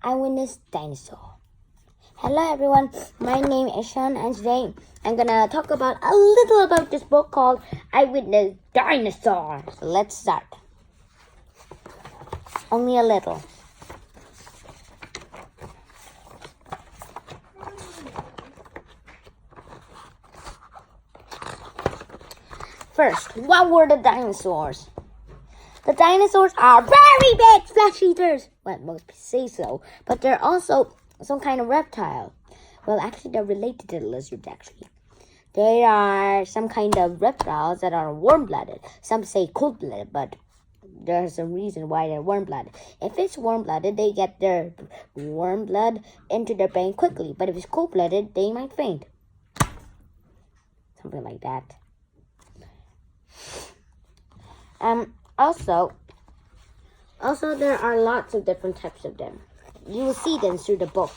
Eyewitness Dinosaur. Hello everyone, my name is Sean and today I'm gonna talk about a little about this book called Eyewitness Dinosaur. So let's start. Only a little. First, what were the dinosaurs? The dinosaurs are very big flesh eaters. Well, most people say so, but they're also some kind of reptile. Well, actually, they're related to the lizards, actually. They are some kind of reptiles that are warm-blooded. Some say cold-blooded, but there's a reason why they're warm-blooded. If it's warm-blooded, they get their warm blood into their brain quickly. But if it's cold-blooded, they might faint. Something like that. Also, there are lots of different types of them. You will see them through the book.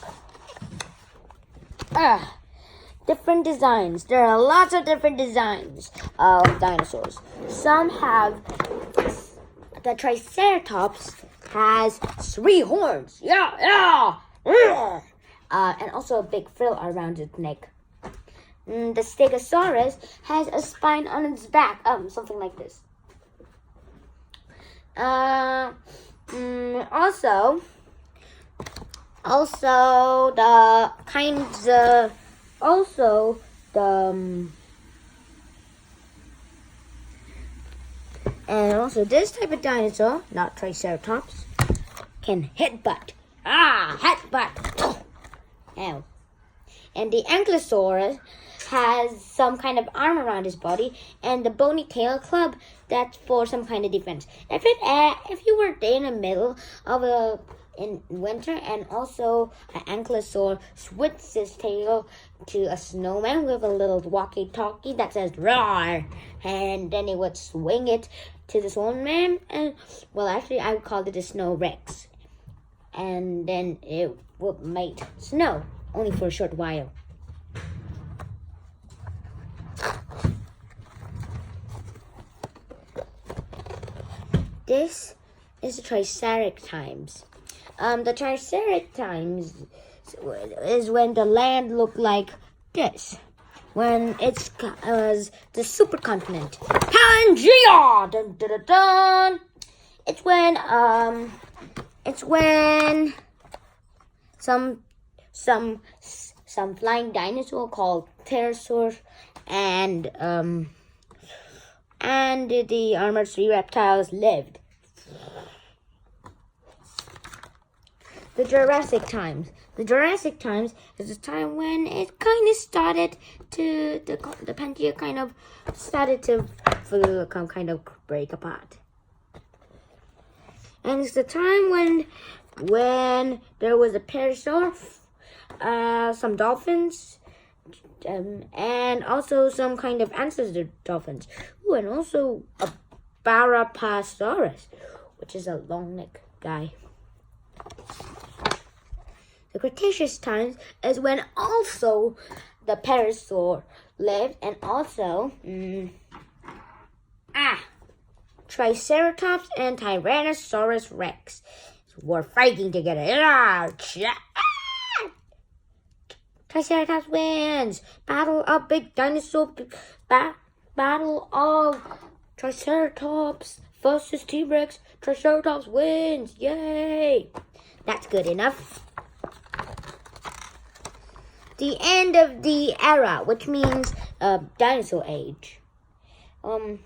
Different designs. There are lots of different designs of dinosaurs. Some have, the Triceratops has 3 horns. And also a big frill around its neck. The Stegosaurus has a spine on its back. Something like this. Also this type of dinosaur, not Triceratops, can headbutt. Headbutt. Ow. And the Ankylosaurus has some kind of arm around his body and the bony tail club that's for some kind of defense. If you were in the middle of in winter and also an ankylosaur switches his tail to a snowman with a little walkie-talkie that says roar, and then it would swing it to the snowman, and well, actually I would call it a snow rex, and then it would make snow only for a short while. This is the Triceratops. The Triceratops is when the land looked like this. When it was the supercontinent. Pangea! Dun, dun, dun, dun. It's when some flying dinosaur called pterosaurs and the armored 3 reptiles lived. The Jurassic times. The Jurassic times is a time when it kind of started to, the Pangea kind of started to kind of break apart. And it's the time when there was a pterosaur, some dolphins, and also some kind of ancestor dolphins. And also a Barapasaurus, which is a long neck guy. The Cretaceous times is when also the pterosaur lived, and also Triceratops and Tyrannosaurus Rex were fighting together. Triceratops wins. Battle of big dinosaur. Battle of Triceratops versus T-Rex. Triceratops wins. Yay! That's good enough. The end of the era, which means dinosaur age. There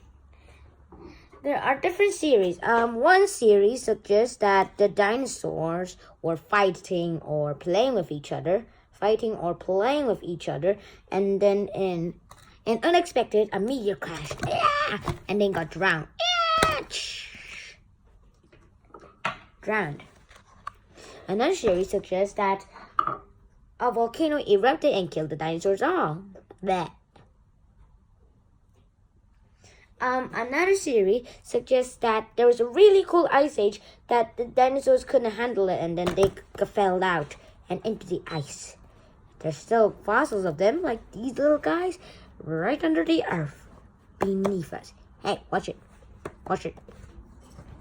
are different series. One series suggests that the dinosaurs were fighting or playing with each other, and then in unexpected, a meteor crashed, and then got drowned. Another series suggests that a volcano erupted and killed the dinosaurs all. Another theory suggests that there was a really cool ice age that the dinosaurs couldn't handle it, and then they fell out and into the ice. There's still fossils of them, like these little guys, right under the earth, beneath us. Hey, watch it.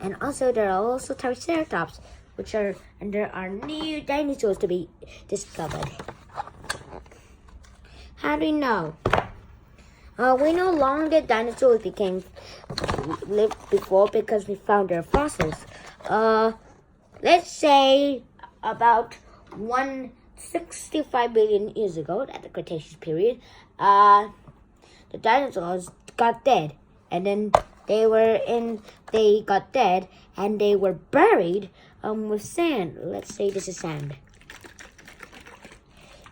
And also, there are also Triceratops, and there are new dinosaurs to be discovered. How do you know? We know long dead dinosaurs lived before because we found their fossils. Let's say about 165 billion years ago, at the Cretaceous period, the dinosaurs got dead, and then they got dead, and they were buried with sand. Let's say this is sand.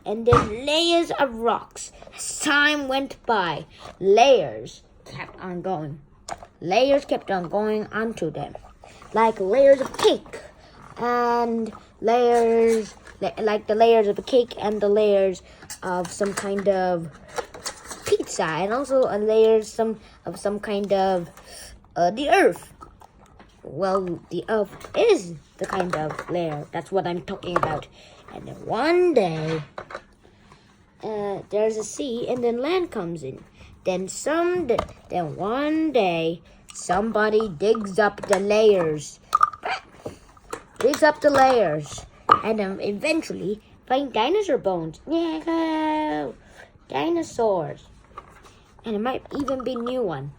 And then layers of rocks. As time went by, layers kept on going. Layers kept on going onto them. Like layers of cake. And layers, like the layers of a cake and the layers of some kind of pizza. And also a layers of some kind of the earth. Well, the earth is the kind of layer. That's what I'm talking about. And then one day, there's a sea, and then land comes in. Then one day, somebody digs up the layers. And then eventually find dinosaur bones. Yeah, dinosaurs. And it might even be a new one.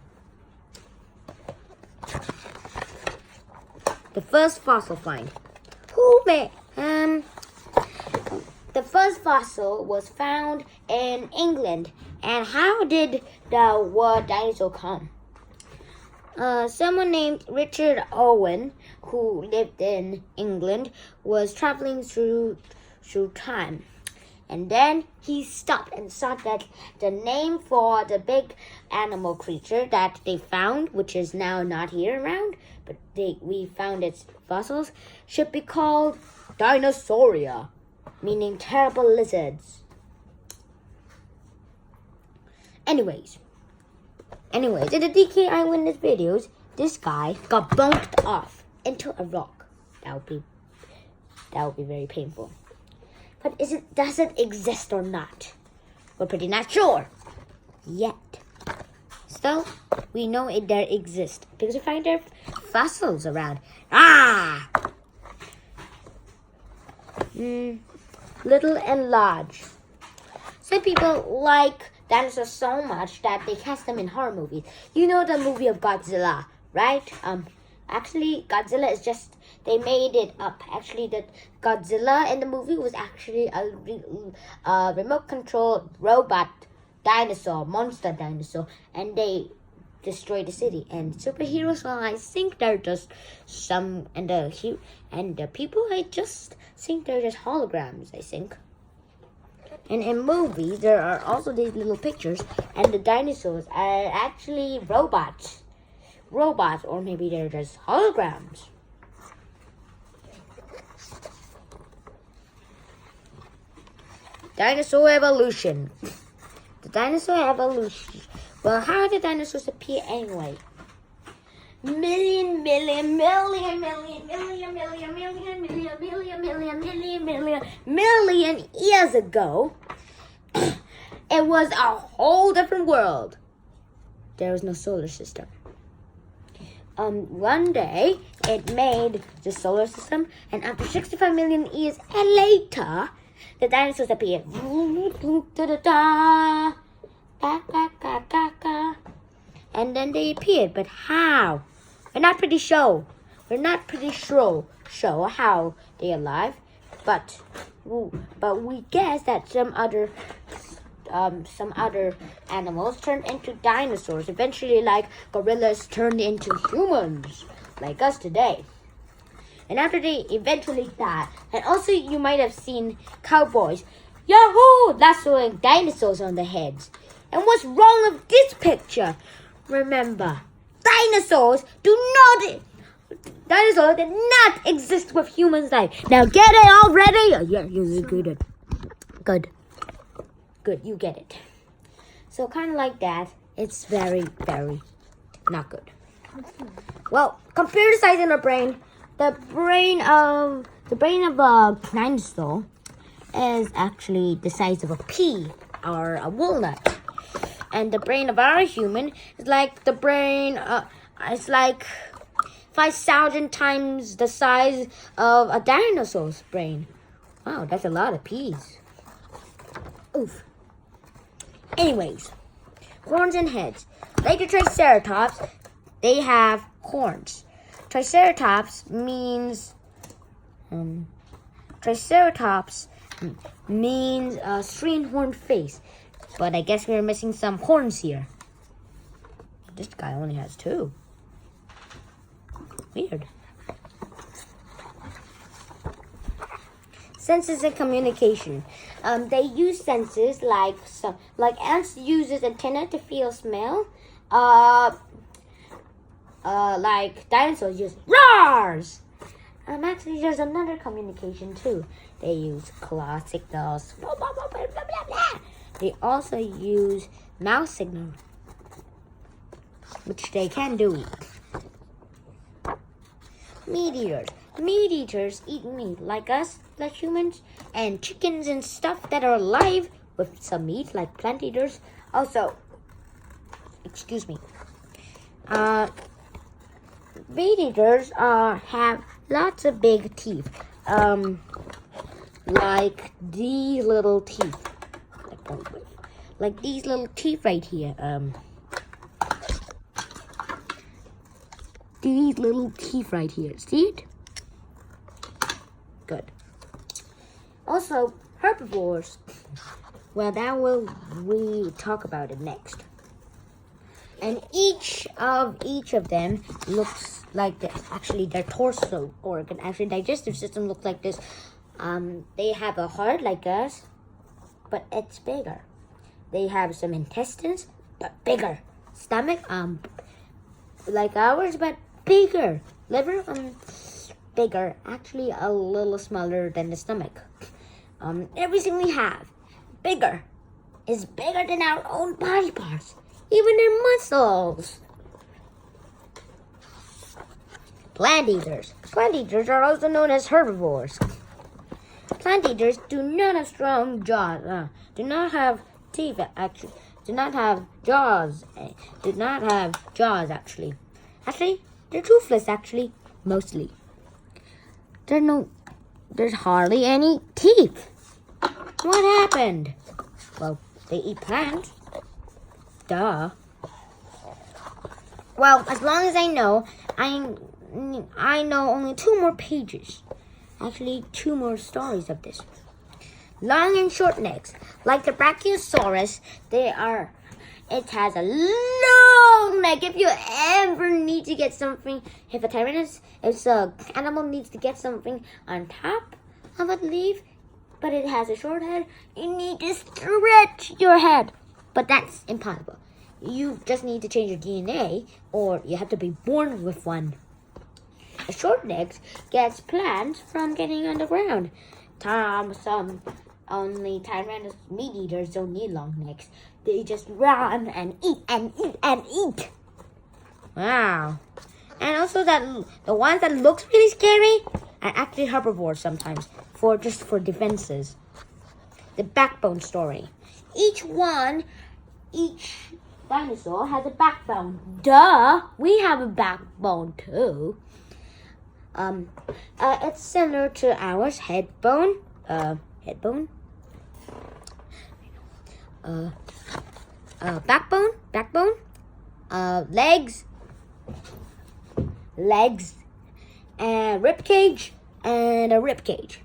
The first fossil find. The first fossil was found in England. And how did the word dinosaur come? Someone named Richard Owen, who lived in England, was traveling through time. And then he stopped and saw that the name for the big animal creature that they found, which is now not here around, but we found its fossils, should be called Dinosauria, meaning terrible lizards. Anyways, in the DK Eyewitness videos, this guy got bumped off into a rock. That would be very painful. But does it exist or not? We're pretty not sure yet. Still, we know there exists because we find their fossils around. Little and large. Some people like dinosaurs so much that they cast them in horror movies. You know the movie of Godzilla, right? Actually, Godzilla is just, they made it up. Actually, the Godzilla in the movie was actually a remote-controlled robot dinosaur, monster dinosaur, and they destroyed the city. And superheroes, well, I think they're just and the people, I just think they're just holograms, I think. And in movies, there are also these little pictures, and the dinosaurs are actually robots, or maybe they're just holograms. Dinosaur evolution. The dinosaur evolution. Well, how did dinosaurs appear anyway? Million years ago, it was a whole different world. There was no solar system. One day, it made the solar system, and after 65 million years later, the dinosaurs appeared. And then they appeared, but how? We're not pretty sure how they're alive, but we guess that some other animals turned into dinosaurs. Eventually, like gorillas turned into humans, like us today. And after they eventually died, and also you might have seen cowboys, yahoo, lassoing dinosaurs on their heads. And what's wrong with this picture? Remember, dinosaurs did not exist with humans' life. Now get it already? Yeah, you get it. Good, you get it. So kind of like that, it's very, very not good. Well, computer size in our brain, the brain of a dinosaur is actually the size of a pea or a walnut. And the brain of our human is like the brain, it's like 5,000 times the size of a dinosaur's brain. Wow, that's a lot of peas. Oof. Anyways, horns and heads. Like the Triceratops, they have horns. Triceratops means a three-horned face. But I guess we're missing some horns here. This guy only has 2. Weird. Senses and communication. They use senses like ants uses antenna to feel smell. Like dinosaurs use roars. Actually, there's another communication too. They use claw signals. Blah, blah, blah, blah, blah, blah. They also use mouth signal, which they can do. Meat eaters. Meat eaters eat meat like us, like humans, and chickens and stuff that are alive with some meat, like plant eaters. Also, excuse me. Meat eaters have lots of big teeth, like these little teeth, like these little teeth right here. These little teeth right here. See it? Good. Also, herbivores. Well, we talk about it next. And each of them looks like this. Actually, their torso organ, actually digestive system looks like this. They have a heart like us, but it's bigger. They have some intestines, but bigger. Stomach, like ours, but bigger. Liver, bigger. Actually, a little smaller than the stomach. Everything we have, bigger, is bigger than our own body parts. Even their muscles. Plant eaters. Plant eaters are also known as herbivores. Plant eaters do not have strong jaws. Do not have teeth. Actually, do not have jaws. Do not have jaws. Actually, they're toothless. Actually, mostly. There's hardly any teeth. What happened? Well, they eat plants. Duh. Well, as long as I know, I know only 2 more pages. Actually, 2 more stories of this. Long and short necks. Like the Brachiosaurus, it has a long neck. If you ever need to get something, if an animal needs to get something on top of a leaf, but it has a short head, you need to stretch your head. But that's impossible. You just need to change your DNA, or you have to be born with one. A short neck gets plants from getting on the ground. Only Tyrannus meat eaters don't need long necks. They just run and eat and eat and eat. Wow. And also the ones that looks really scary are actually herbivores sometimes, for defenses. The backbone story. Each dinosaur has a backbone. Duh, we have a backbone too. It's similar to ours. Backbone. Legs, and rib cage, and a rib cage.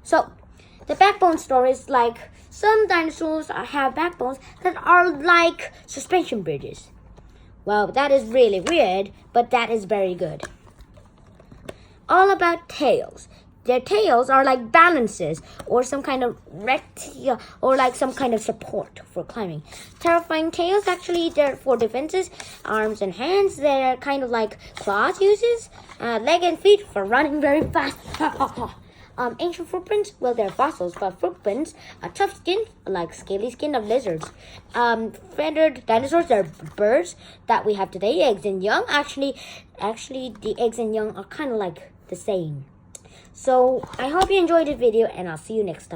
So, the backbone story is like some dinosaurs have backbones that are like suspension bridges. Well, that is really weird, but that is very good. All about tails. Their tails are like balances or some kind of or like some kind of support for climbing. Terrifying tails, actually, they're for defenses. Arms and hands, they're kind of like claws uses. Leg and feet for running very fast. Ancient footprints, well, they're fossils, but footprints are tough skin, like scaly skin of lizards. Feathered dinosaurs, they're birds that we have today. Eggs and young, actually, the eggs and young are kind of like the same. So, I hope you enjoyed the video, and I'll see you next time.